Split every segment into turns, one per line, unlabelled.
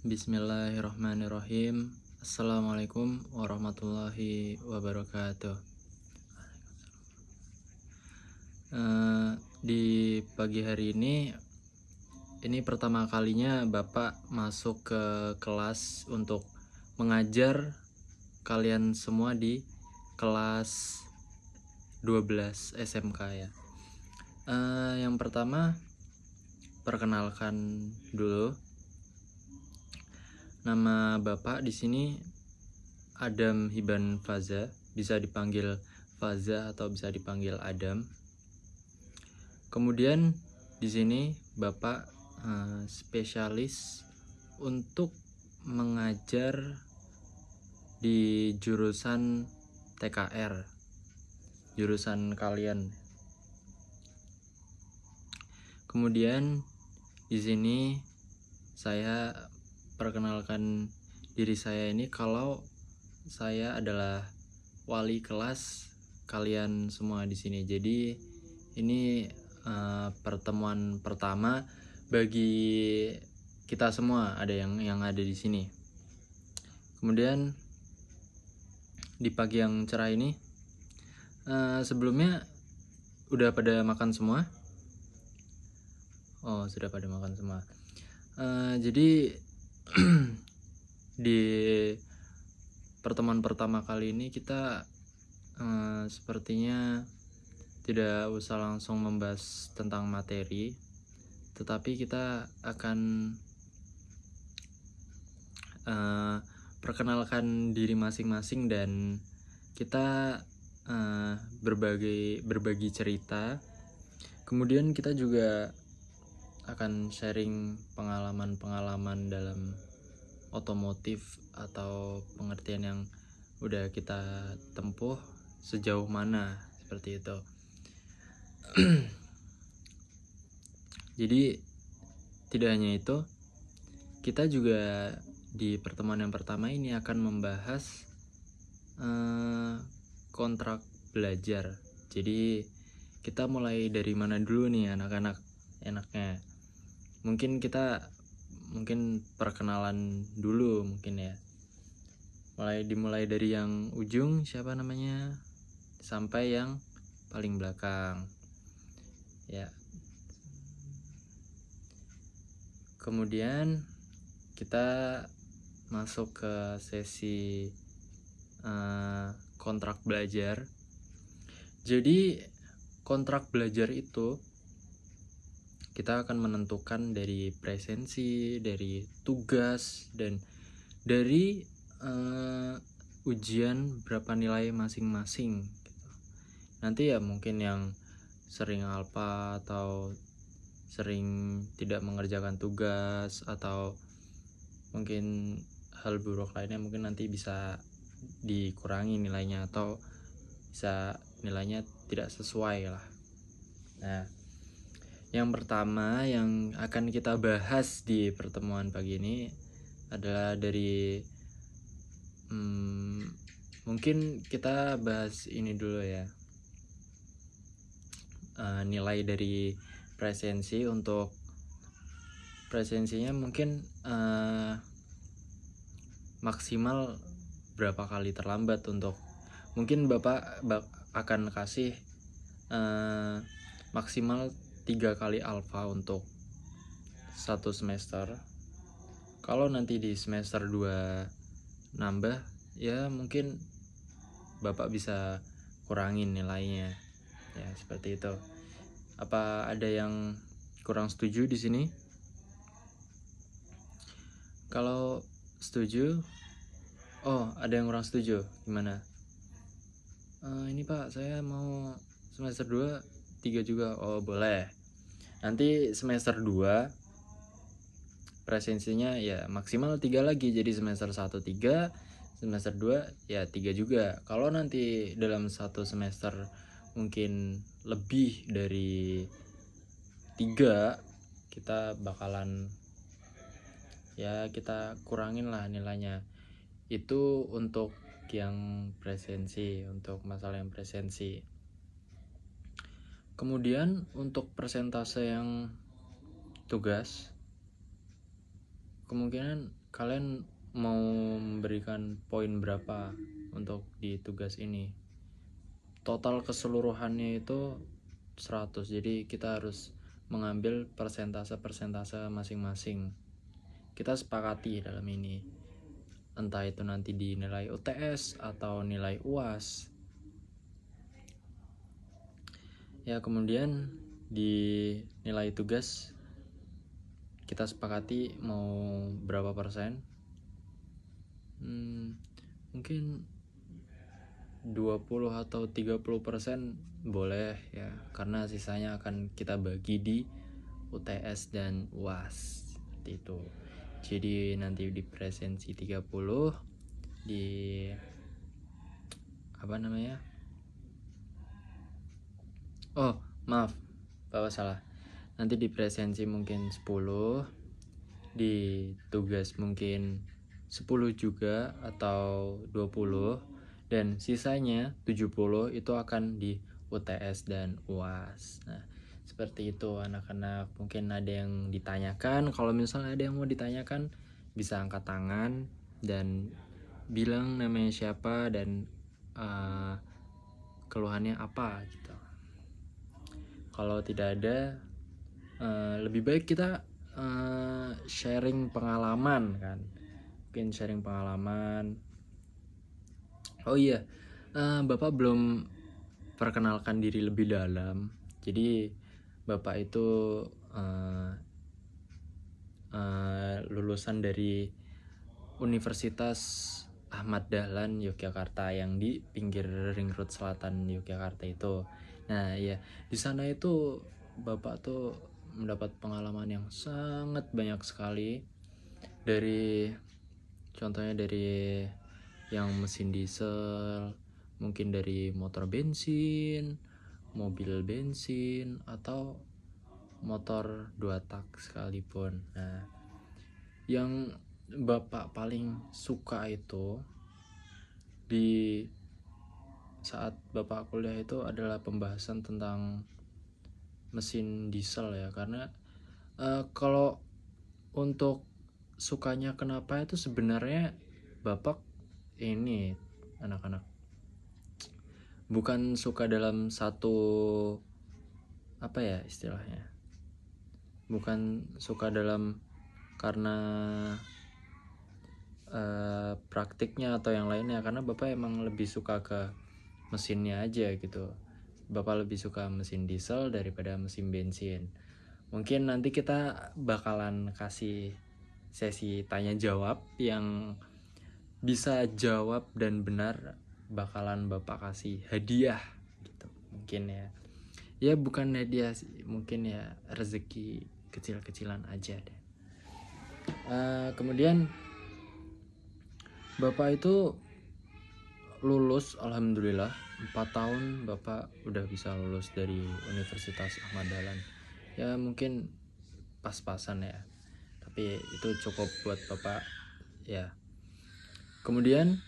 Bismillahirrahmanirrahim. Assalamualaikum warahmatullahi wabarakatuh. Di pagi hari ini pertama kalinya Bapak masuk ke kelas untuk mengajar kalian semua di kelas 12 SMK ya. Yang pertama, perkenalkan dulu. Nama Bapak di sini Adam Hiban Faza, bisa dipanggil Faza atau bisa dipanggil Adam. Kemudian di sini Bapak spesialis untuk mengajar di jurusan TKR, jurusan kalian. Kemudian di sini saya perkenalkan diri saya ini kalau saya adalah wali kelas kalian semua di sini. Jadi ini pertemuan pertama bagi kita semua, ada yang ada di sini. Kemudian di pagi yang cerah ini, sebelumnya udah pada makan semua? Oh, sudah pada makan semua. Jadi di pertemuan pertama kali ini kita sepertinya tidak usah langsung membahas tentang materi, tetapi kita akan perkenalkan diri masing-masing dan kita berbagi cerita. Kemudian kita juga akan sharing pengalaman-pengalaman dalam otomotif atau pengertian yang udah kita tempuh sejauh mana, seperti itu. Jadi tidak hanya itu, kita juga di pertemuan yang pertama ini akan membahas kontrak belajar. Jadi kita mulai dari mana dulu nih anak-anak enaknya? Mungkin perkenalan dulu mungkin ya. Dimulai dari yang ujung, siapa namanya, sampai yang paling belakang ya. Kemudian kita masuk ke sesi kontrak belajar. Jadi kontrak belajar itu kita akan menentukan dari presensi, dari tugas, dan dari ujian berapa nilai masing-masing gitu. Nanti ya mungkin yang sering alpa atau sering tidak mengerjakan tugas atau mungkin hal buruk lainnya mungkin nanti bisa dikurangi nilainya atau bisa nilainya tidak sesuai lah. Nah, yang pertama yang akan kita bahas di pertemuan pagi ini adalah dari mungkin kita bahas ini dulu ya, nilai dari presensi. Untuk presensinya mungkin maksimal berapa kali terlambat. Untuk mungkin Bapak akan kasih maksimal 3 kali alfa untuk satu semester. Kalau nanti di semester 2 nambah ya mungkin Bapak bisa kurangin nilainya ya, seperti itu. Apa ada yang kurang setuju di sini? Kalau setuju, ada yang kurang setuju, gimana? Ini Pak, saya mau semester 2 3 juga. Oh, boleh. Nanti semester 2 presensinya ya maksimal 3 lagi, jadi semester 1 3, semester 2 ya 3 juga. Kalau nanti dalam satu semester mungkin lebih dari 3, kita bakalan ya kita kurangin lah nilainya. Itu untuk yang presensi, untuk masalah yang presensi. Kemudian untuk persentase yang tugas, kemungkinan kalian mau memberikan poin berapa untuk di tugas ini. Total keseluruhannya itu 100, jadi kita harus mengambil persentase masing-masing. Kita sepakati dalam ini, entah itu nanti di nilai UTS atau nilai UAS ya. Kemudian di nilai tugas kita sepakati mau berapa persen. Mungkin 20 atau 30% boleh ya, karena sisanya akan kita bagi di UTS dan UAS seperti itu. Jadi nanti di presensi 30, di apa namanya, oh maaf Bapak salah, nanti di presensi mungkin 10, di tugas mungkin 10 juga atau 20, dan sisanya 70 itu akan di UTS dan UAS. Nah, seperti itu anak-anak. Mungkin ada yang ditanyakan. Kalau misalnya ada yang mau ditanyakan, bisa angkat tangan dan bilang namanya siapa dan keluhannya apa gitu. Kalau tidak ada, lebih baik kita sharing pengalaman kan. Mungkin sharing pengalaman. Oh iya, Bapak belum perkenalkan diri lebih dalam. Jadi Bapak itu lulusan dari Universitas Ahmad Dahlan Yogyakarta yang di pinggir Ring Road Selatan Yogyakarta itu. Nah ya, di sana itu Bapak tuh mendapat pengalaman yang sangat banyak sekali, dari contohnya dari yang mesin diesel, mungkin dari motor bensin, mobil bensin, atau motor 2 tak sekalipun. Nah, yang Bapak paling suka itu di saat Bapak kuliah itu adalah pembahasan tentang mesin diesel ya, karena kalau untuk sukanya kenapa itu sebenarnya Bapak ini anak-anak bukan suka dalam satu, apa ya istilahnya, bukan suka dalam karena praktiknya atau yang lainnya, karena Bapak emang lebih suka ke mesinnya aja gitu. Bapak lebih suka mesin diesel daripada mesin bensin. Mungkin nanti kita bakalan kasih sesi tanya jawab, yang bisa jawab dan benar bakalan Bapak kasih hadiah gitu. Mungkin ya bukan hadiah sih, mungkin ya rezeki kecil-kecilan aja deh. Kemudian Bapak itu lulus, alhamdulillah 4 tahun Bapak udah bisa lulus dari Universitas Ahmad Dahlan. Ya mungkin pas-pasan ya, tapi itu cukup buat Bapak ya. Kemudian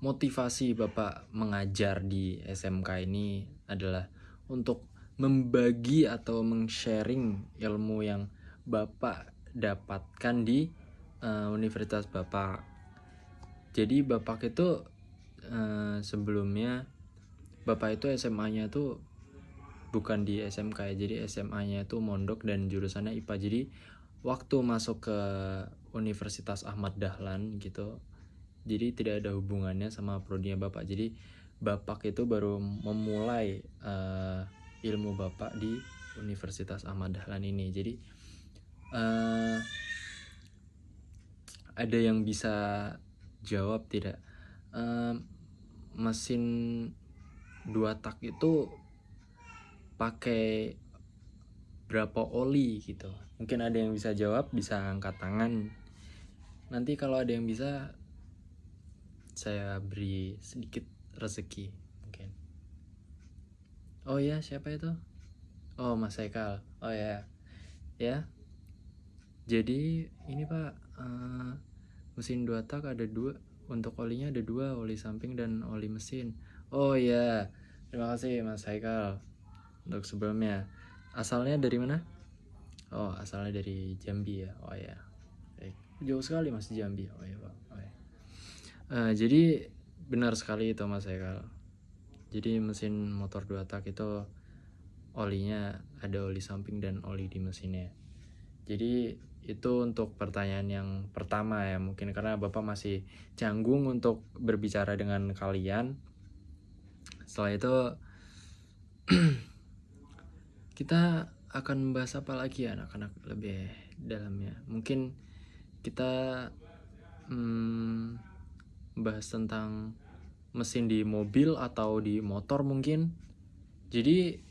motivasi Bapak mengajar di SMK ini adalah untuk membagi atau meng-sharing ilmu yang Bapak dapatkan di universitas Bapak. Jadi Bapak itu sebelumnya Bapak itu SMA-nya tuh bukan di SMK ya, jadi SMA-nya itu mondok dan jurusannya IPA. Jadi waktu masuk ke Universitas Ahmad Dahlan gitu, jadi tidak ada hubungannya sama prodinya Bapak. Jadi Bapak itu baru memulai ilmu Bapak di Universitas Ahmad Dahlan ini. Jadi ada yang bisa jawab tidak? Mesin 2 tak itu pakai berapa oli gitu? Mungkin ada yang bisa jawab, bisa angkat tangan. Nanti kalau ada yang bisa, saya beri sedikit rezeki mungkin. Oh ya, siapa itu? Oh, Mas Haikal. Oh ya. Ya. Jadi ini Pak, mesin 2 tak ada 2. Untuk olinya ada 2, oli samping dan oli mesin. Oh ya. Terima kasih Mas Haikal untuk sebelumnya. Asalnya dari mana? Oh, asalnya dari Jambi ya. Oh ya. Baik. Jauh sekali Mas Jambi. Oh ya, Pak. Oh, ya. Jadi benar sekali itu Mas Ekal. Jadi mesin motor 2 tak itu olinya ada oli samping dan oli di mesinnya. Jadi itu untuk pertanyaan yang pertama ya, mungkin karena Bapak masih canggung untuk berbicara dengan kalian. Setelah itu kita akan membahas apa lagi ya anak-anak lebih dalamnya. Mungkin kita bahas tentang mesin di mobil atau di motor mungkin. Jadi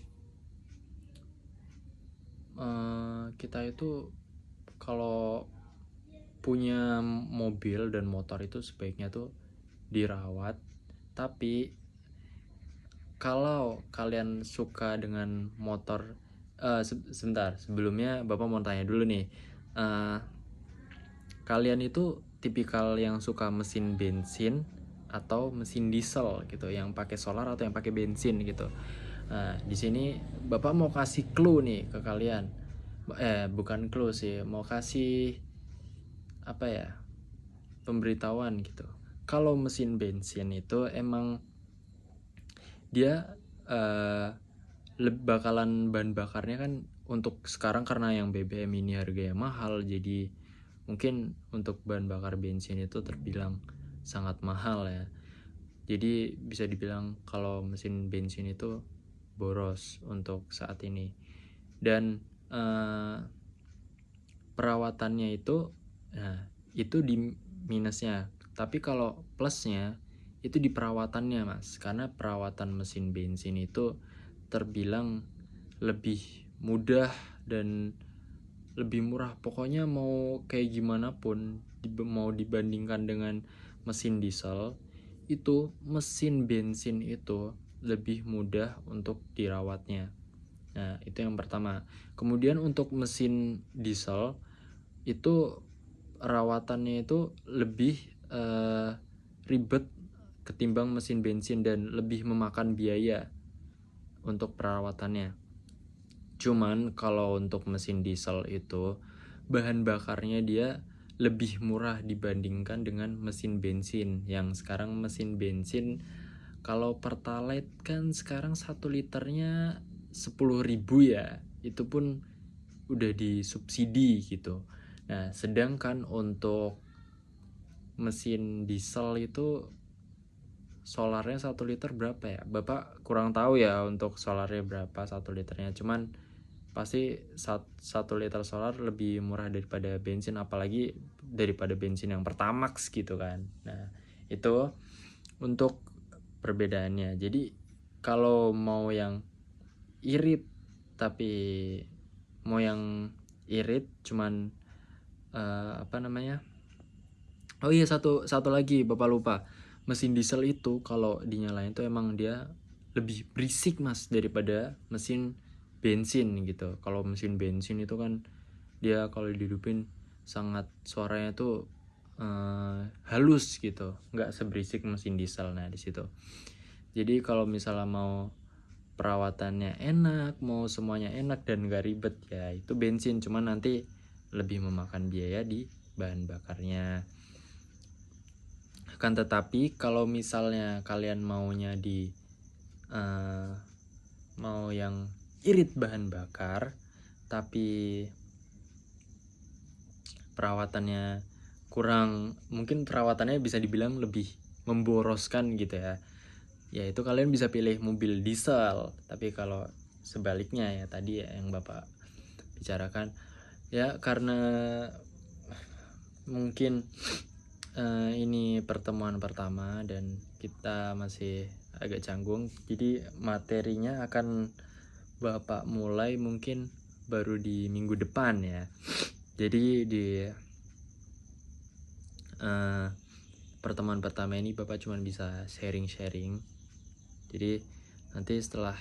kita itu kalau punya mobil dan motor itu sebaiknya tuh dirawat. Tapi kalau kalian suka dengan motor, sebentar sebelumnya Bapak mau tanya dulu nih, kalian itu tipikal yang suka mesin bensin atau mesin diesel gitu, yang pakai solar atau yang pakai bensin gitu. Nah, di sini Bapak mau kasih clue nih ke kalian. Bukan clue sih, mau kasih apa ya? Pemberitahuan gitu. Kalau mesin bensin itu emang dia bakalan bahan bakarnya kan untuk sekarang karena yang BBM ini harganya mahal, jadi mungkin untuk bahan bakar bensin itu terbilang sangat mahal ya. Jadi bisa dibilang kalau mesin bensin itu boros untuk saat ini. Dan perawatannya itu, nah itu di minusnya. Tapi kalau plusnya itu di perawatannya Mas, karena perawatan mesin bensin itu terbilang lebih mudah dan lebih murah. Pokoknya mau kayak gimana pun, mau dibandingkan dengan mesin diesel, itu mesin bensin itu lebih mudah untuk dirawatnya. Nah, itu yang pertama. Kemudian untuk mesin diesel itu rawatannya itu lebih ribet ketimbang mesin bensin dan lebih memakan biaya untuk perawatannya. Cuman kalau untuk mesin diesel itu bahan bakarnya dia lebih murah dibandingkan dengan mesin bensin. Yang sekarang mesin bensin kalau Pertalite kan sekarang 1 liternya 10.000 ya. Itu pun udah disubsidi gitu. Nah, sedangkan untuk mesin diesel itu solarnya 1 liter berapa ya? Bapak kurang tahu ya untuk solarnya berapa 1 liternya. Cuman pasti 1 liter solar lebih murah daripada bensin, apalagi daripada bensin yang Pertamax gitu kan. Nah, itu untuk perbedaannya. Jadi kalau mau yang irit, tapi mau yang irit cuman oh iya, satu lagi Bapak lupa. Mesin diesel itu kalau dinyalain tuh emang dia lebih berisik Mas daripada mesin bensin gitu. Kalau mesin bensin itu kan dia kalau dihidupin sangat suaranya tuh halus gitu, nggak seberisik mesin diesel. Nah, di situ. Jadi kalau misalnya mau perawatannya enak, mau semuanya enak dan gak ribet, ya itu bensin. Cuman nanti lebih memakan biaya di bahan bakarnya. Akan tetapi kalau misalnya kalian maunya di mau yang irit bahan bakar tapi perawatannya kurang, mungkin perawatannya bisa dibilang lebih memboroskan gitu ya, yaitu kalian bisa pilih mobil diesel. Tapi kalau sebaliknya ya tadi ya yang Bapak bicarakan, ya karena mungkin ini pertemuan pertama dan kita masih agak canggung, jadi materinya akan Bapak mulai mungkin baru di minggu depan ya. Jadi di pertemuan pertama ini Bapak cuma bisa sharing-sharing. Jadi nanti setelah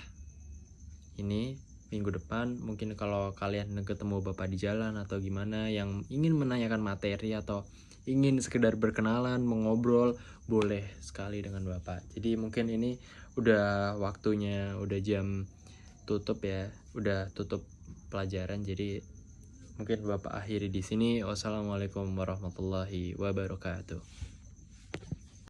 ini minggu depan mungkin kalau kalian ketemu Bapak di jalan atau gimana yang ingin menanyakan materi atau ingin sekedar berkenalan, mengobrol, boleh sekali dengan Bapak. Jadi mungkin ini udah waktunya, udah jam tutup ya. udah tutup pelajaran, jadi mungkin Bapak akhiri di sini. Wassalamualaikum warahmatullahi wabarakatuh.